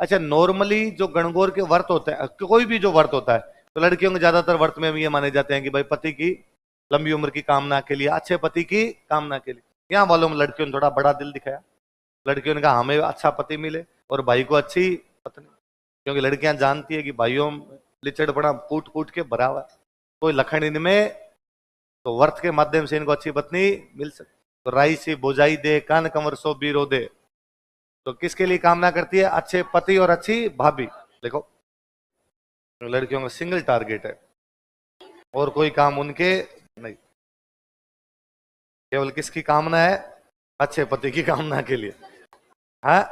अच्छा, नॉर्मली जो गणगौर के व्रत होते हैं, कोई भी जो व्रत होता है, तो लड़कियों के ज्यादातर व्रत में ये माने जाते हैं कि भाई पति की लंबी उम्र की कामना के लिए, अच्छे पति की कामना के लिए। यहाँ मालूम लड़कियों ने थोड़ा बड़ा दिल दिखाया, लड़कियों ने कहा हमें अच्छा पति मिले और भाई को अच्छी पत्नी, क्योंकि लड़कियां जानती है कि भाइयों लिचड़पड़ा कूट कूट के भरा हुआ, कोई लखन इनमें, तो व्रत के माध्यम से इनको अच्छी पत्नी मिल सकती। तो राई सी बोझाई दे कान कंवर सो बीरो दे, तो किसके लिए कामना करती है? अच्छे पति और अच्छी भाभी। देखो, तो लड़कियों का सिंगल टारगेट है और कोई काम उनके नहीं, केवल किसकी कामना है? अच्छे पति की कामना के लिए। हाँ,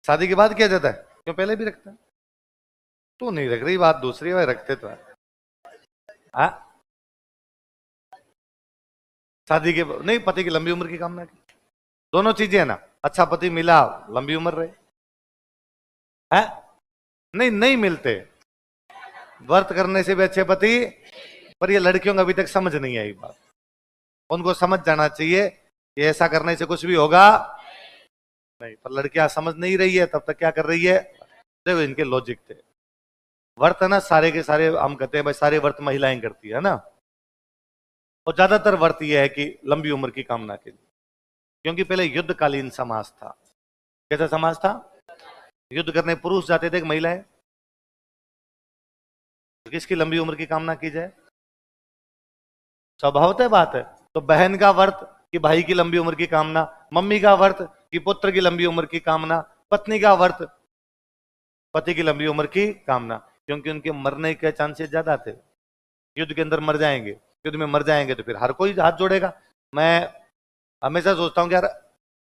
शादी के बाद किया जाता है, क्यों पहले भी रखता है? तू नहीं रख रही, बात दूसरी है, रखते तो है। हाँ, शादी के नहीं, पति की लंबी उम्र की कामना की, दोनों चीजें है ना। अच्छा पति मिला, लंबी उम्र रहे। है नहीं, नहीं मिलते व्रत करने से भी अच्छे पति। पर ये लड़कियों को अभी तक समझ नहीं आई बात, उनको समझ जाना चाहिए कि ऐसा करने से कुछ भी होगा नहीं। पर लड़कियां समझ नहीं रही है, तब तक क्या कर रही है? देखो इनके लॉजिक थे। व्रत है ना सारे के सारे, हम कहते हैं भाई सारे व्रत महिलाएं करती है ना, और ज्यादातर व्रत यह है कि लंबी उम्र की कामना के लिए, क्योंकि पहले युद्धकालीन समाज था। कैसा समाज था? युद्ध करने पुरुष जाते थे, महिलाएं। किसकी लंबी उम्र की कामना की जाए? स्वभावतः बात है। तो बहन का व्रत कि भाई की लंबी उम्र की कामना, मम्मी का व्रत कि पुत्र की लंबी उम्र की कामना, पत्नी का व्रत पति की लंबी उम्र की कामना, क्योंकि उनके मरने के चांसेस ज्यादा थे। युद्ध के अंदर मर जाएंगे, युद्ध में मर जाएंगे तो फिर हर कोई हाथ जोड़ेगा। मैं हमेशा सोचता हूं कि यार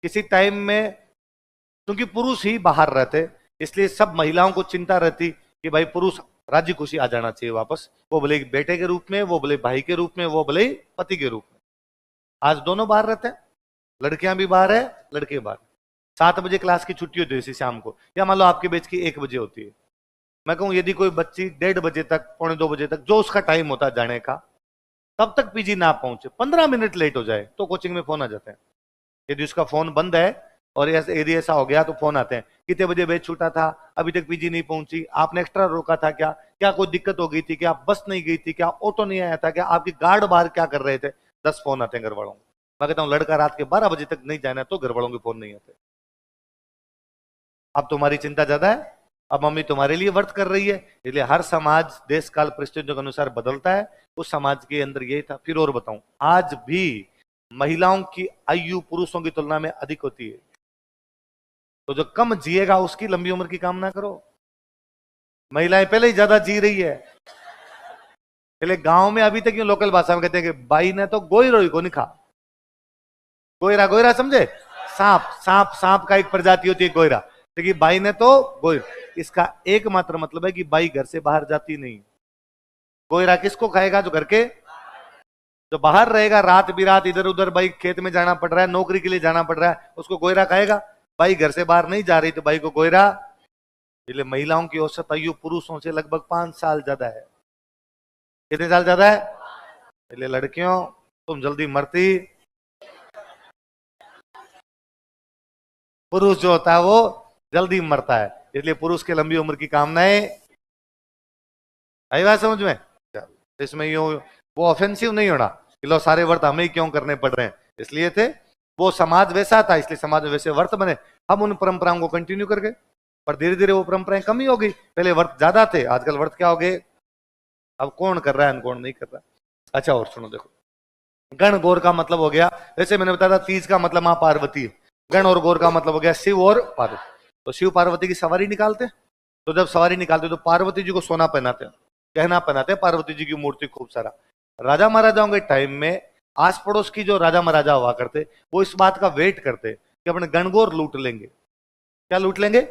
किसी टाइम में, क्योंकि पुरुष ही बाहर रहते, इसलिए सब महिलाओं को चिंता रहती कि भाई पुरुष राजी खुशी आ जाना चाहिए वापस, वो भले बेटे के रूप में, वो भले भाई के रूप में, वो भले पति के रूप में। आज दोनों बाहर रहते हैं, लड़कियां भी बाहर है, लड़के बाहर। 7 बजे क्लास की छुट्टी होती है इसी शाम को, या मान लो आपके बैच की 1 बजे होती है। मैं कहूं यदि कोई बच्ची 1:30 बजे तक, 1:45 बजे तक, जो उसका टाइम होता है जाने का, तब तक पीजी ना पहुंचे, 15 मिनट लेट हो जाए तो कोचिंग में फोन आ जाते हैं। यदि उसका फोन बंद है और यदि ऐसा हो गया तो फोन आते हैं, कितने बजे बैच छूटा था, अभी तक पीजी नहीं पहुंची, आपने एक्स्ट्रा रोका था क्या, क्या कोई दिक्कत हो गई थी क्या, बस नहीं गई थी क्या, ऑटो नहीं आया था क्या, आपकी गार्ड बाहर क्या कर रहे थे। 10 फोन आते हैं घर वालों को। मैं कहता हूं लड़का रात के 12 बजे तक नहीं जाना तो घर वालों के फोन नहीं आते। अब तुम्हारी चिंता ज्यादा है, अब मम्मी तुम्हारे लिए व्रत कर रही है। इसलिए हर समाज देश काल परिस्थितियों के अनुसार बदलता है, उस समाज के अंदर यही था। फिर और बताऊं, आज भी महिलाओं की आयु पुरुषों की तुलना में अधिक होती है, तो जो कम जिएगा उसकी लंबी उम्र की कामना करो। महिलाएं पहले ही ज्यादा जी रही है। पहले गांव में अभी तक यूं लोकल भाषा में कहते हैं कि बाई ने तो गोई को नहीं खा। गोयरा, गोयरा समझे? सांप, सांप, सांप का एक प्रजाति होती है गोयरा, लेकिन बाई ने तो गोई, इसका एकमात्र मतलब है कि बाई घर से बाहर जाती नहीं। गोयरा किसको खाएगा? जो घर के, जो बाहर रहेगा, रात बिरात इधर उधर, भाई खेत में जाना पड़ रहा है, नौकरी के लिए जाना पड़ रहा है, उसको गोयरा खाएगा। भाई घर से बाहर नहीं जा रही तो भाई को गोयरा। इसलिए महिलाओं की औसत आयु पुरुषों से लगभग 5 साल ज्यादा है। कितने साल ज्यादा है? इसलिए लड़कियों, तुम जल्दी मरती, पुरुष जो होता है वो जल्दी मरता है। इसलिए पुरुष की लंबी उम्र की कामनाएं। आई बात समझ में? इसमें यूं वो ऑफेंसिव नहीं होना कि लो सारे व्रत हमें ही क्यों करने पड़ रहे हैं, इसलिए थे वो समाज वैसा था, इसलिए समाज में वैसे व्रत बने, हम उन परंपराओं को कंटिन्यू कर गए। पर धीरे धीरे वो परंपराएं कम ही हो गई। पहले व्रत ज्यादा थे, आजकल व्रत क्या हो गए, अब कौन कर रहा है कौन नहीं कर रहा। अच्छा और सुनो, देखो गण गौर का मतलब हो गया, जैसे मैंने बताया था तीज का मतलब मां पार्वती, गण और गौर का मतलब हो गया शिव और पार्वती। तो शिव पार्वती की सवारी निकालते, तो जब सवारी निकालते तो पार्वती जी को सोना पहनाते हैं, गहना पहनाते हैं पार्वती जी की मूर्ति खूब सारा। राजा महाराजाओं के टाइम में आस पड़ोस की जो राजा महाराजा हुआ करते, वो इस बात का वेट करते कि अपने गणगौर लूट लेंगे। क्या लूट लेंगे?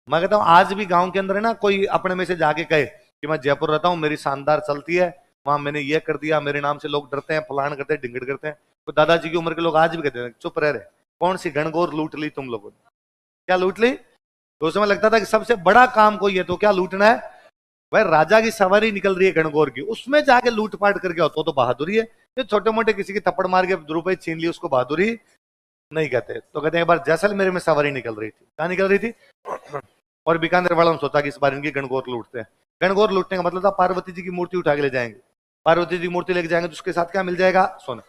मैं कहता हूं आज भी गांव के अंदर है ना, कोई अपने में से जाके कहे कि मैं जयपुर रहता हूं, मेरी शानदार चलती है, वहां मैंने ये कर दिया, मेरे नाम से लोग डरते हैं, फलान करते हैं, ढिंगड़ करते हैं। तो दादाजी की उम्र के लोग आज भी कहते हैं चुप रह रहे, कौन सी गणगौर लूट ली तुम लोगों ने, क्या लूट ली? तो उस समय लगता था कि सबसे बड़ा काम कोई है तो क्या लूटना है भाई, राजा की सवारी निकल रही है गणगौर की, उसमें जाके लूटपाट करके हो तो बहादुरी है। तो छोटे मोटे किसी की थप्पड़ मार के रुपए छीन ली उसको बहादुरी नहीं कहते। तो कहते हैं एक बार जैसलमेर में सवारी निकल रही थी। कहाँ निकल रही थी? और बीकानेर वालों ने सोचा कि इस बार इनकी गणगौर लूटते हैं। गणगौर लूटने का मतलब था पार्वती जी की मूर्ति उठा के ले जाएंगे। पार्वती जी की मूर्ति लेके जाएंगे तो उसके साथ क्या मिल जाएगा? सोना।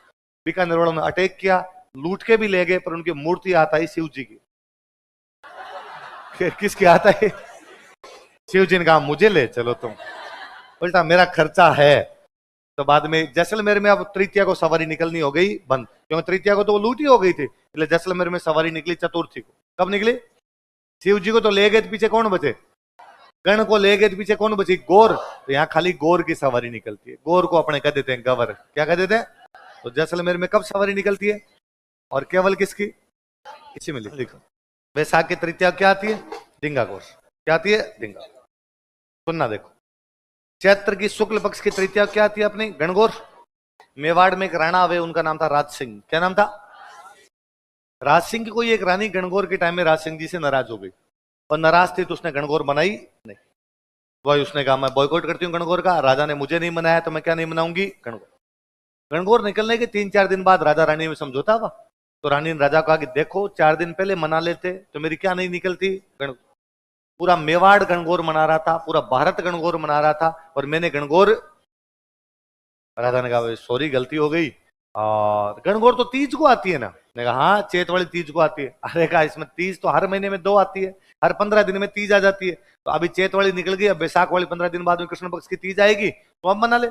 बीकानेर वालों ने अटैक किया, लूट के भी ले गए, पर उनकी मूर्ति आता है शिव जी की। किसकी आता है? शिव जी ने कहा मुझे ले चलो तुम, उल्टा मेरा खर्चा है। तो बाद में जैसलमेर में अब तृतीया को सवारी निकलनी हो गई बंद, क्योंकि तृतीया को तो वो लूट ही हो गई थी, इसलिए जैसलमेर में सवारी निकली चतुर्थी को। कब निकली? शिव जी को तो ले गए, पीछे कौन बचे? गण को ले गए, पीछे कौन बची? गौर। तो यहाँ खाली गौर की सवारी निकलती है। गौर को अपने कह देते हैं गवर। क्या कह देते हैं? तो जैसलमेर में कब सवारी निकलती है? और केवल किसकी? इसी में लिखो। वैशाख की तृतीया क्या आती है? डिंगा गौर। क्या आती है? डिंगा। सुनना देखो, चैत्र की शुक्ल पक्ष की तृतीया क्या आती है अपनी? गणगौर। मेवाड़ में एक राणा हुए, उनका नाम था राज सिंह। क्या नाम था? राज सिंह की कोई एक रानी गणगौर के टाइम में राज सिंह जी से नाराज हो गई, और नाराज थी तो उसने गणगौर बनाई नहीं। वही उसने कहा मैं बॉयकॉट करती हूँ गणगौर का, राजा ने मुझे नहीं मनाया तो मैं क्या नहीं मनाऊंगी? गणगौर। गणगौर निकलने के 3-4 दिन बाद राजा रानी में समझौता हुआ, तो रानी ने राजा को कहा कि देखो 4 दिन पहले मना लेते तो मेरी क्या नहीं निकलती? गणगौर। पूरा मेवाड़ गणगौर मना रहा था, पूरा भारत गणगौर मना रहा था, और मैंने गणगौर। राजा ने कहा सॉरी गलती हो गई। और गणगौर तो तीज को आती है ना? ने कहा हाँ चैत वाली तीज को आती है। अरे कहा इसमें तीज तो हर महीने में 2 आती है, हर 15 दिन में तीज आ जाती है। तो अभी चैत वाली निकल गई, अब बैसाख वाली 15 दिन बाद में कृष्ण पक्ष की तीज आएगी तो अब मना ले।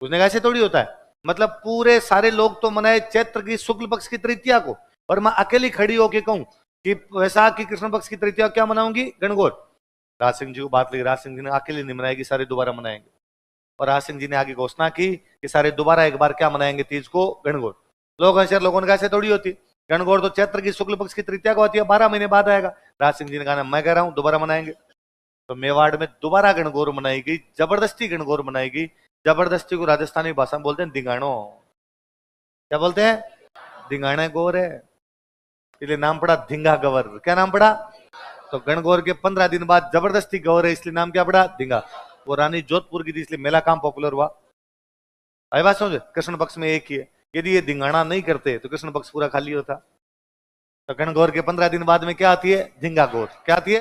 उसने कहा ऐसे थोड़ी होता है, मतलब पूरे सारे लोग तो मनाए चैत्र की शुक्ल पक्ष की तृतीया को, और मैं अकेली खड़ी होके कहूं कि वैशाख की कृष्ण पक्ष की तृतीया क्या मनाऊंगी? गणगौर। राज सिंह जी को बात लगी, राज सिंह जी ने अकेले नहीं मनाएगी, सारे दोबारा मनाएंगे। और राज सिंह जी ने आगे घोषणा की कि सारे दोबारा एक बार क्या मनाएंगे तीज को? गणगौर। लोगों ने कहा ऐसे थोड़ी होती, गणगौर तो चैत्र की शुक्ल पक्ष की तृतीया को आती है, 12 महीने बाद आएगा। राज सिंह जी ने कहा मैं कह रहा हूं दोबारा मनाएंगे। तो मेवाड़ में दोबारा गणगौर मनाई गई, जबरदस्ती गणगौर मनाई गई। जबरदस्ती को राजस्थानी भाषा में बोलते हैं दिंगाणो। क्या बोलते हैं? दिंगाना गौर है, इसलिए नाम पड़ा धिंगा गवर। क्या नाम पड़ा? तो गणगौर के 15 दिन बाद जबरदस्ती गौर है, इसलिए नाम क्या पड़ा? धिंगा। वो रानी जोधपुर की थी, इसलिए मेला काम पॉपुलर हुआ। आई बात समझ? कृष्ण पक्ष में एक ही है, यदि ये धिंगाना नहीं करते तो कृष्ण पक्ष पूरा खाली होता। तो गणगौर के 15 दिन बाद में क्या आती है? धिंगा गौर। क्या आती है?